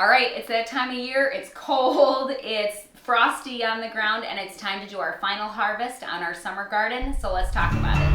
All right, it's that time of year. It's cold, it's frosty on the ground, and it's time to do our final harvest on our summer garden. So let's talk about it.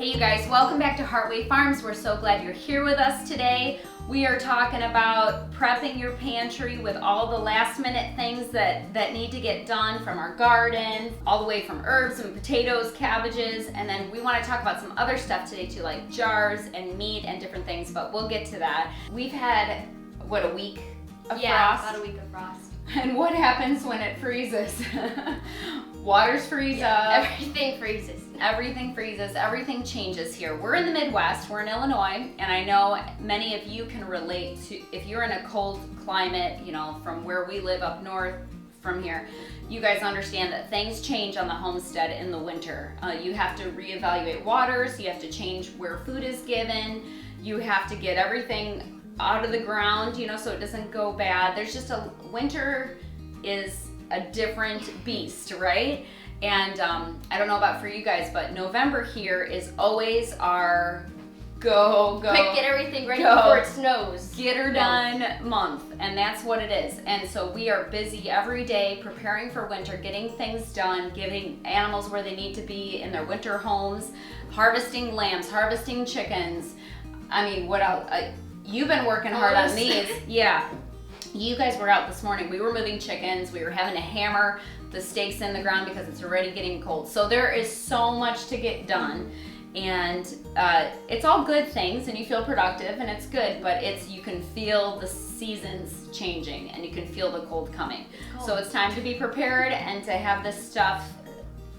Hey you guys, welcome back to Heartway Farms. We're so glad you're here with us today. We are talking about prepping your pantry with all the last minute things that need to get done from our garden, all the way from herbs and potatoes, cabbages, and then we want to talk about some other stuff today too, like jars and meat and different things, but we'll get to that. We've had, what, a week of frost? Yeah, about a week of frost. And what happens when it freezes? Waters freeze up. Everything freezes. Everything freezes, everything changes here. We're in the Midwest, we're in Illinois, and I know many of you can relate to, if you're in a cold climate, you know, from where we live up north from here, you guys understand that things change on the homestead in the winter. You have to reevaluate waters, you have to change where food is given, you have to get everything out of the ground, you know, so it doesn't go bad. There's just winter is a different beast, right? And I don't know about for you guys, but November here is always our go. Quick, get everything ready before it snows. Get her done month, and that's what it is. And so we are busy every day preparing for winter, getting things done, giving animals where they need to be in their winter homes, harvesting lambs, harvesting chickens. I mean, what else? You've been working hard on these. Yeah. You guys were out this morning. We were moving chickens. We were having to hammer the stakes in the ground because it's already getting cold. So there is so much to get done, and it's all good things, and you feel productive, and it's good, but you can feel the seasons changing, and you can feel the cold coming. So it's time to be prepared and to have this stuff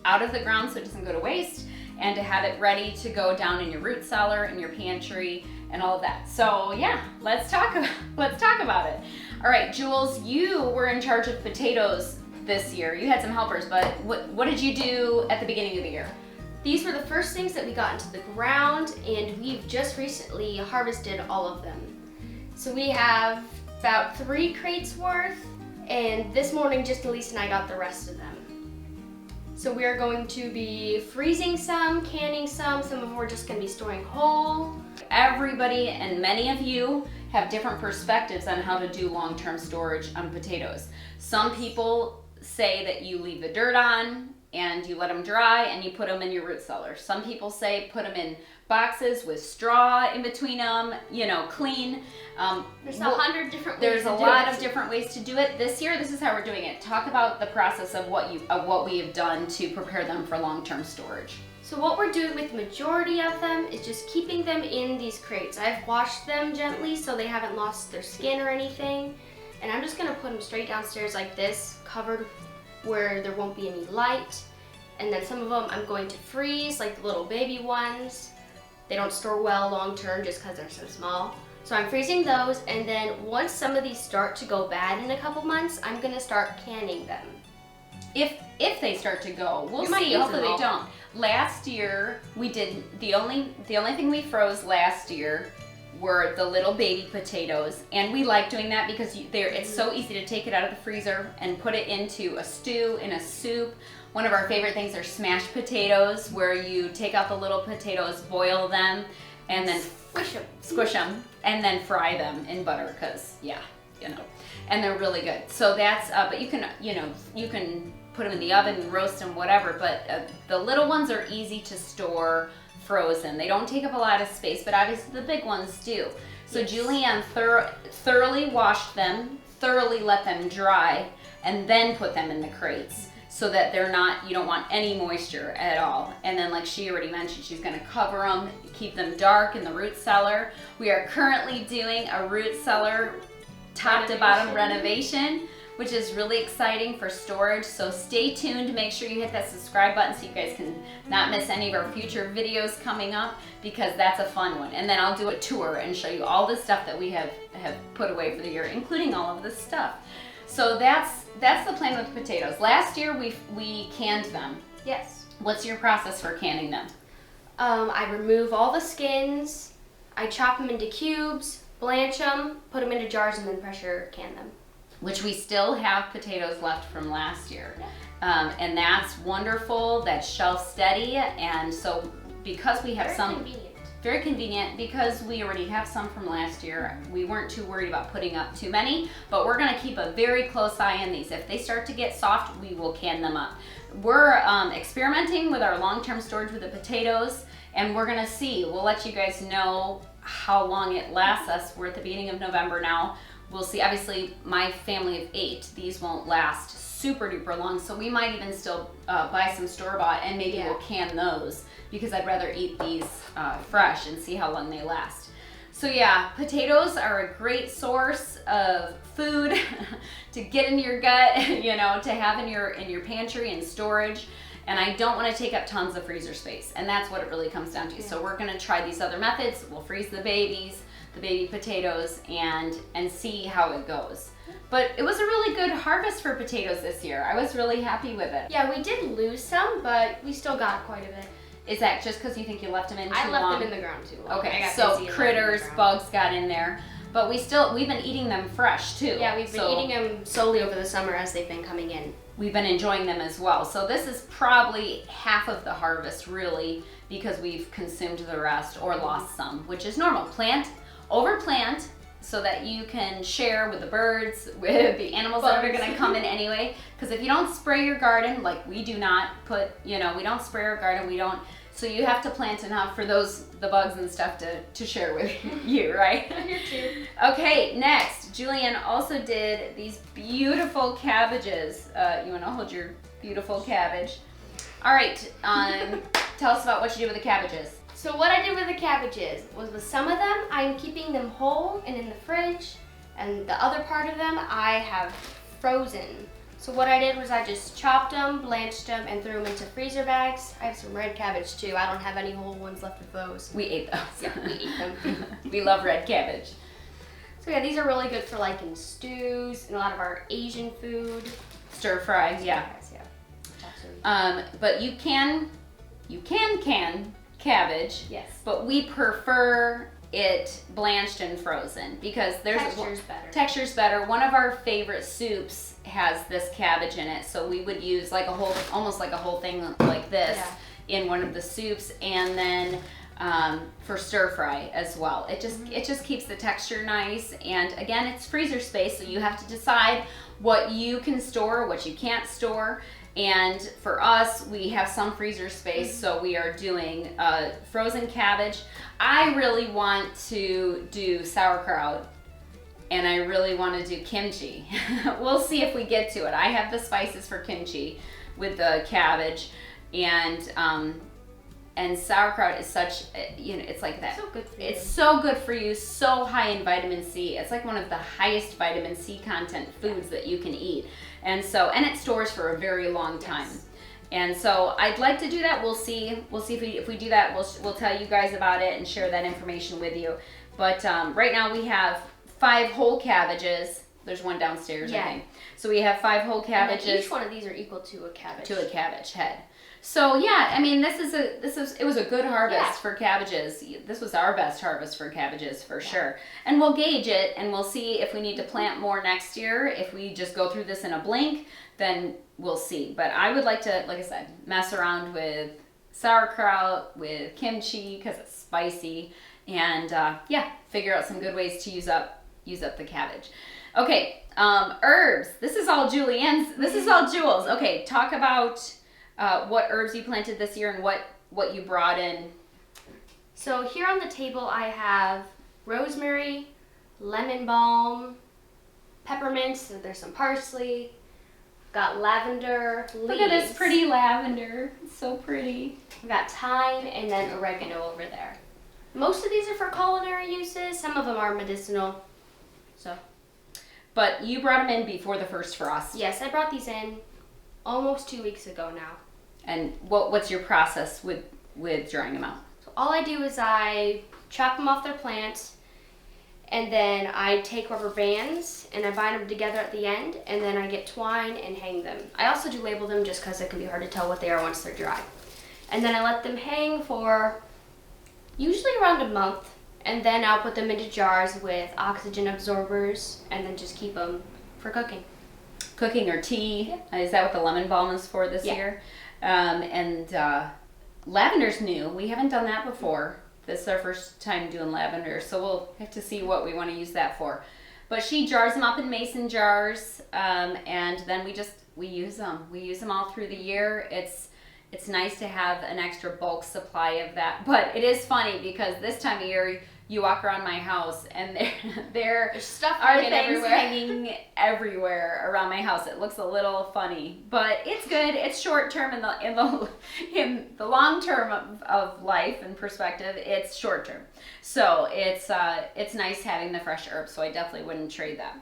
out of the ground so it doesn't go to waste, and to have it ready to go down in your root cellar, in your pantry, and all of that. So yeah, let's talk about it. All right, Jules, you were in charge of potatoes this year. You had some helpers, but what did you do at the beginning of the year? These were the first things that we got into the ground, and we've just recently harvested all of them. So we have about 3 crates worth, and this morning just Elise and I got the rest of them. So we are going to be freezing some, canning some of them we're just going to be storing whole. Everybody and many of you have different perspectives on how to do long-term storage on potatoes. Some people say that you leave the dirt on and you let them dry and you put them in your root cellar. Some people say put them in boxes with straw in between them, you know, clean. There's 100 different ways There's to a do lot it. of different ways to do it. This year, this is how we're doing it. Talk about the process of what we have done to prepare them for long-term storage. So what we're doing with the majority of them is just keeping them in these crates. I've washed them gently so they haven't lost their skin or anything. And I'm just gonna put them straight downstairs like this, covered where there won't be any light. And then some of them I'm going to freeze, like the little baby ones. They don't store well long term just because they're so small. So I'm freezing those, and then once some of these start to go bad in a couple months, I'm gonna start canning them. If they start to go, we'll see. Hopefully they don't. Last year we did the only thing we froze last year were the little baby potatoes, and we like doing that because it's so easy to take it out of the freezer and put it into a stew, in a soup. One of our favorite things are smashed potatoes, where you take out the little potatoes, boil them, and then squish them, and then fry them in butter, because yeah, you know, and they're really good. So that's but you can put them in the oven and roast them, whatever, but the little ones are easy to store frozen. They don't take up a lot of space, but obviously the big ones do. So yes. Julianne thoroughly washed them, thoroughly let them dry, and then put them in the crates so that you don't want any moisture at all. And then, like she already mentioned, she's gonna cover them, keep them dark in the root cellar. We are currently doing a root cellar top to bottom renovation, which is really exciting for storage. So stay tuned, make sure you hit that subscribe button so you guys can not miss any of our future videos coming up, because that's a fun one. And then I'll do a tour and show you all the stuff that we have put away for the year, including all of this stuff. So that's the plan with potatoes. Last year we canned them. Yes. What's your process for canning them? I remove all the skins, I chop them into cubes, blanch them, put them into jars, and then pressure can them. Which we still have potatoes left from last year. And that's wonderful, that's shelf steady, and so because we have very convenient, because we already have some from last year, we weren't too worried about putting up too many, but we're gonna keep a very close eye on these. If they start to get soft, we will can them up. We're experimenting with our long-term storage with the potatoes, and we're gonna see, we'll let you guys know how long it lasts us. We're at the beginning of November now. We'll see. Obviously, my family of 8, these won't last super duper long, so we might even still buy some store-bought, and maybe we'll can those, because I'd rather eat these fresh and see how long they last. So yeah, potatoes are a great source of food to get in your gut, you know, to have in your pantry and storage. And I don't want to take up tons of freezer space, and that's what it really comes down to. Yeah. So we're going to try these other methods. We'll freeze the baby potatoes, and see how it goes. But it was a really good harvest for potatoes this year. I was really happy with it. Yeah, we did lose some, but we still got quite a bit. Is that just because you think you left them in too long? I left them in the ground too long. Okay, so critters, bugs got in there. But we've been eating them fresh too. Yeah, we've been eating them slowly over the summer as they've been coming in. We've been enjoying them as well. So this is probably half of the harvest really, because we've consumed the rest or lost some, which is normal. Overplant, so that you can share with the birds, with the animals that are gonna come in anyway. Because if you don't spray your garden, like we do not we don't spray our garden, so you have to plant enough for the bugs and stuff to share with you, right? Here too. Okay, next, Julianne also did these beautiful cabbages. You wanna hold your beautiful cabbage? All right, tell us about what you did with the cabbages. So what I did with the cabbages was, with some of them, I'm keeping them whole and in the fridge, and the other part of them I have frozen. So what I did was I just chopped them, blanched them, and threw them into freezer bags. I have some red cabbage too. I don't have any whole ones left of those. We ate those. Yeah, we ate them. We love red cabbage. So yeah, these are really good for like in stews and a lot of our Asian food. Stir fries, yeah. But you can can cabbage. Yes. But we prefer it blanched and frozen because texture's better. One of our favorite soups has this cabbage in it, so we would use like almost like a whole thing like this in one of the soups, and then for stir fry as well. It just keeps the texture nice, and again, it's freezer space, so you have to decide what you can store, what you can't store. And for us, we have some freezer space, so we are doing frozen cabbage. I really want to do sauerkraut, and I really want to do kimchi. We'll see if we get to it. I have the spices for kimchi with the cabbage, and sauerkraut is such, it's like that. So good for you. It's so good for you, so high in vitamin C. It's like one of the highest vitamin C content foods that you can eat. And it stores for a very long time. Yes. And so I'd like to do that. We'll see if we do that. We'll tell you guys about it and share that information with you. But right now we have 5 whole cabbages. There's one downstairs, I think. So we have 5 whole cabbages. And each one of these are equal to a cabbage. To a cabbage head. So yeah, I mean, it was a good harvest for cabbages. This was our best harvest for cabbages for sure. And we'll gauge it, and we'll see if we need to plant more next year. If we just go through this in a blink, then we'll see. But I would like to, like I said, mess around with sauerkraut, with kimchi because it's spicy, and figure out some good ways to use up the cabbage. Okay, herbs. This is all Julianne's. This is all Jules. Okay, talk about what herbs you planted this year and what you brought in. So here on the table I have rosemary, lemon balm, peppermint, so there's some parsley, got lavender leaves. Look at this pretty lavender, it's so pretty. We got thyme and then oregano over there. Most of these are for culinary uses, some of them are medicinal. But you brought them in before the first frost. Yes, I brought these in almost 2 weeks ago now. And what's your process with drying them out? So all I do is I chop them off their plants, and then I take rubber bands and I bind them together at the end, and then I get twine and hang them. I also do label them just because it can be hard to tell what they are once they're dry. And then I let them hang for usually around a month, And then I'll put them into jars with oxygen absorbers and then just keep them for cooking. Cooking or tea. Is that what the lemon balm is for this year? Lavender's new. We haven't done that before. This is our first time doing lavender, so we'll have to see what we want to use that for. But she jars them up in mason jars, and then we use them. We use them all through the year. It's nice to have an extra bulk supply of that. But it is funny because this time of year, you walk around my house and there's stuff hanging everywhere around my house. It looks a little funny, but it's good. It's short term in the long term of life and perspective. It's short term, so it's nice having the fresh herbs. So I definitely wouldn't trade that.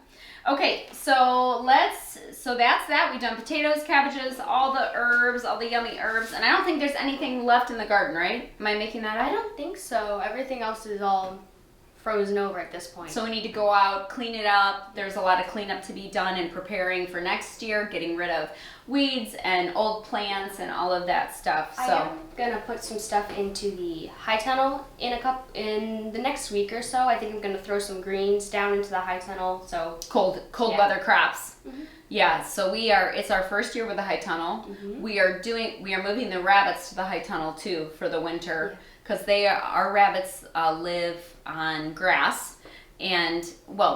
Okay, so that's that. We've done potatoes, cabbages, all the herbs, all the yummy herbs, and I don't think there's anything left in the garden, right? Am I making that up? I don't think so. Everything else is all frozen over at this point. So we need to go out, clean it up. There's a lot of cleanup to be done and preparing for next year, getting rid of weeds and old plants and all of that stuff. So I'm gonna put some stuff into the high tunnel in the next week or so. I think I'm gonna throw some greens down into the high tunnel. So cold weather crops. Mm-hmm. Yeah, so it's our first year with the high tunnel. Mm-hmm. We are moving the rabbits to the high tunnel too for the winter, because our rabbits live on grass, and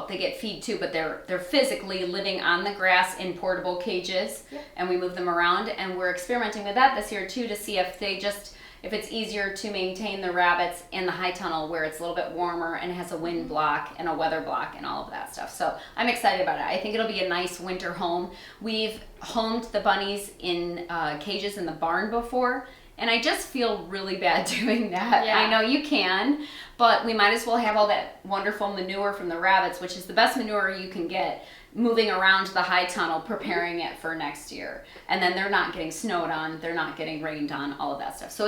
they get feed too, but they're physically living on the grass in portable cages, and we move them around, and we're experimenting with that this year too to see if it's easier to maintain the rabbits in the high tunnel where it's a little bit warmer and has a wind block and a weather block and all of that stuff. So I'm excited about it. I think it'll be a nice winter home. We've homed the bunnies in cages in the barn before, and I just feel really bad doing that. Yeah. I know you can, but we might as well have all that wonderful manure from the rabbits, which is the best manure you can get, moving around the high tunnel, preparing it for next year. And then they're not getting snowed on, they're not getting rained on, all of that stuff. So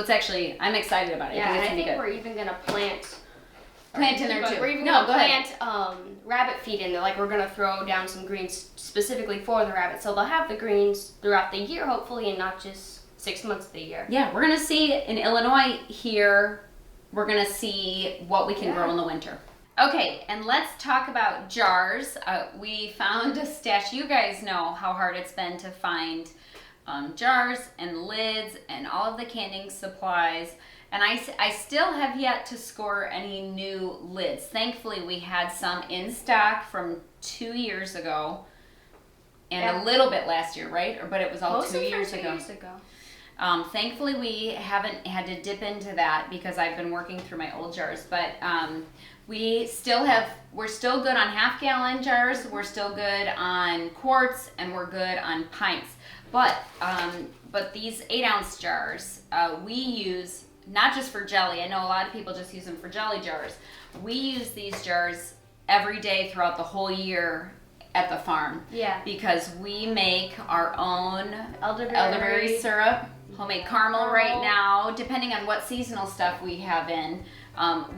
I'm excited about it. Yeah, I think we're even going to plant in there too. We're even going to plant rabbit feed in there. Like, we're going to throw down some greens specifically for the rabbits. So they'll have the greens throughout the year, hopefully, and not just 6 months of the year. Yeah, we're going to see in Illinois here, we're going to see what we can grow in the winter. Okay, and let's talk about jars. We found a stash. You guys know how hard it's been to find jars and lids and all of the canning supplies. And I still have yet to score any new lids. Thankfully, we had some in stock from 2 years ago and a little bit last year, right? But it was all 2 years ago. Thankfully, we haven't had to dip into that because I've been working through my old jars. But we're still good on half-gallon jars. We're still good on quarts, and we're good on pints. But these 8-ounce jars, we use not just for jelly. I know a lot of people just use them for jelly jars. We use these jars every day throughout the whole year at the farm. Yeah. Because we make our own elderberry syrup, homemade caramel right now, depending on what seasonal stuff we have in.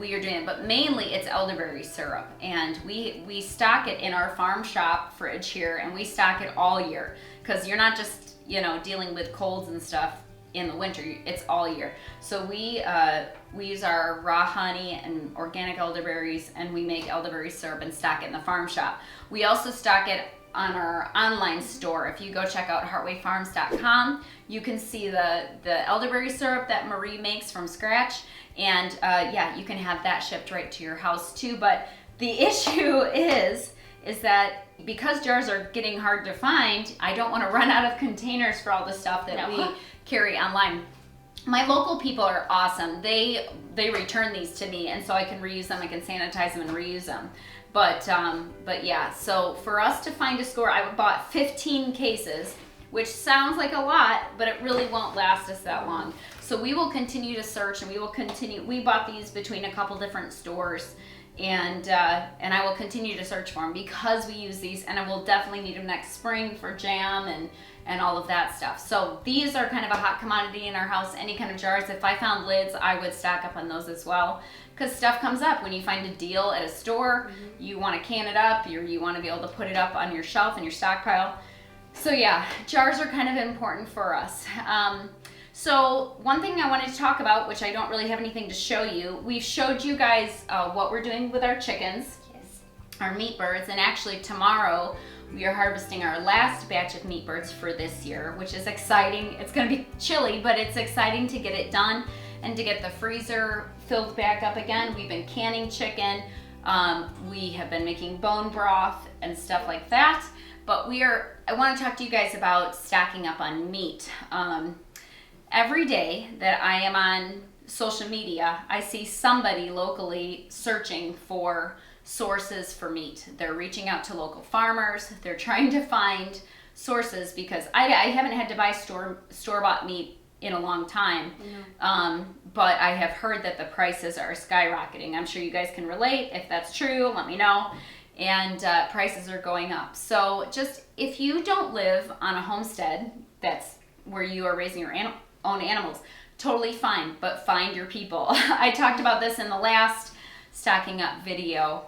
We are doing it, but mainly it's elderberry syrup, and we stock it in our farm shop fridge here, and we stock it all year because you're not just dealing with colds and stuff in the winter. It's all year. So we use our raw honey and organic elderberries, and we make elderberry syrup and stock it in the farm shop. We also stock it on our online store. If you go check out heartwayfarms.com, you can see the elderberry syrup that Marie makes from scratch, and you can have that shipped right to your house too. But the issue is that because jars are getting hard to find, I don't want to run out of containers for all the stuff that we carry online. My local people are awesome. They return these to me, and so I can reuse them. I can sanitize them and reuse them. But yeah, so for us to find a score, I bought 15 cases, which sounds like a lot, but it really won't last us that long. So we will continue to search, and we will continue. We bought these between a couple different stores, and I will continue to search for them because we use these, and I will definitely need them next spring for jam and all of that stuff. So these are kind of a hot commodity in our house. Any kind of jars. If I found lids, I would stock up on those as well, because stuff comes up when you find a deal at a store. Mm-hmm. You want to can it up, or you want to be able to put it up on your shelf in your stockpile. So yeah, jars are kind of important for us. So one thing I wanted to talk about, which I don't really have anything to show you, we've showed you guys what we're doing with our chickens, our meat birds, and actually tomorrow we are harvesting our last batch of meat birds for this year, which is exciting. It's gonna be chilly, but it's exciting to get it done and to get the freezer filled back up again. We've been canning chicken, we have been making bone broth and stuff like that, but I wanna talk to you guys about stocking up on meat. Every day that I am on social media, I see somebody locally searching for sources for meat. They're reaching out to local farmers. They're trying to find sources because I haven't had to buy store-bought meat in a long time. But I have heard that the prices are skyrocketing. I'm sure you guys can relate. If that's true, let me know. And prices are going up. So just if you don't live on a homestead, that's where you are raising your own animals, totally fine, but find your people. I talked about this in the last stocking up video.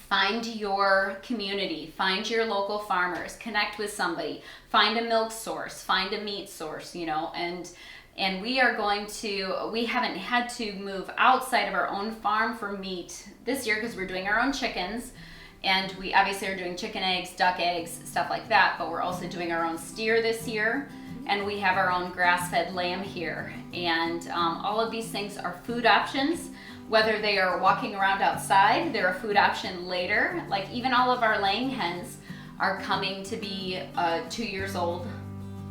Find your community, find your local farmers, connect with somebody, find a milk source, find a meat source, you know, and we haven't had to move outside of our own farm for meat this year because we're doing our own chickens, and we obviously are doing chicken eggs, duck eggs, stuff like that, but we're also doing our own steer this year. And we have our own grass-fed lamb here. And all of these things are food options. Whether they are walking around outside, they're a food option later. Like even all of our laying hens are coming to be 2 years old,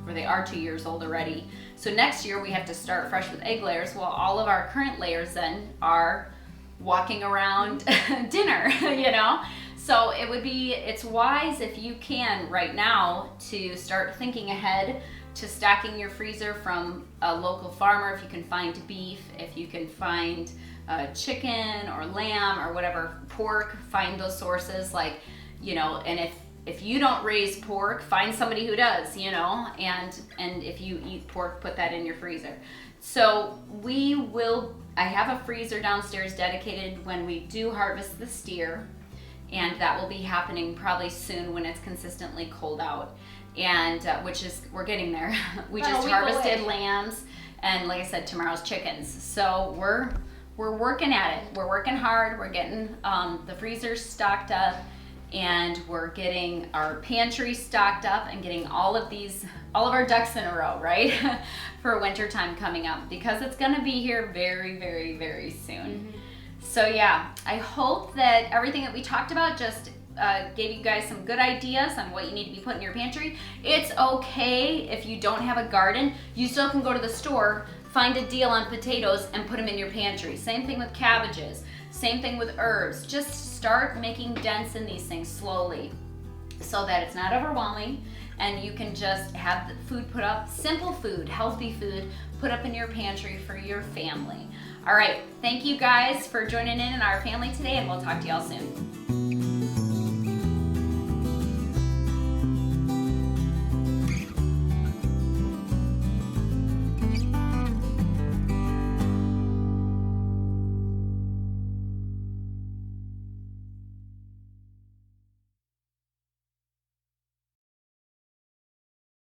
or they are 2 years old already. So next year we have to start fresh with egg layers. Well, all of our current layers then are walking around dinner, you know? So it's wise if you can right now to start thinking ahead to stocking your freezer from a local farmer. If you can find beef, if you can find chicken or lamb or whatever, pork, find those sources, like, you know, and if you don't raise pork, find somebody who does, you know, and if you eat pork, put that in your freezer. So I have a freezer downstairs dedicated when we do harvest the steer, and that will be happening probably soon when it's consistently cold out. And we're getting there. We just harvested lambs, and like I said, tomorrow's chickens. So we're working at it. We're working hard. We're getting the freezers stocked up, and we're getting our pantry stocked up, and getting all of our ducks in a row, right, for winter time coming up, because it's going to be here very, very, very soon. So yeah, I hope that everything that we talked about just gave you guys some good ideas on what you need to be putting in your pantry. It's okay if you don't have a garden. You still can go to the store, find a deal on potatoes, and put them in your pantry. Same thing with cabbages. Same thing with herbs. Just start making dents in these things slowly so that it's not overwhelming, and you can just have the food put up, simple food, healthy food, put up in your pantry for your family. All right, thank you guys for joining in our family today, and we'll talk to y'all soon.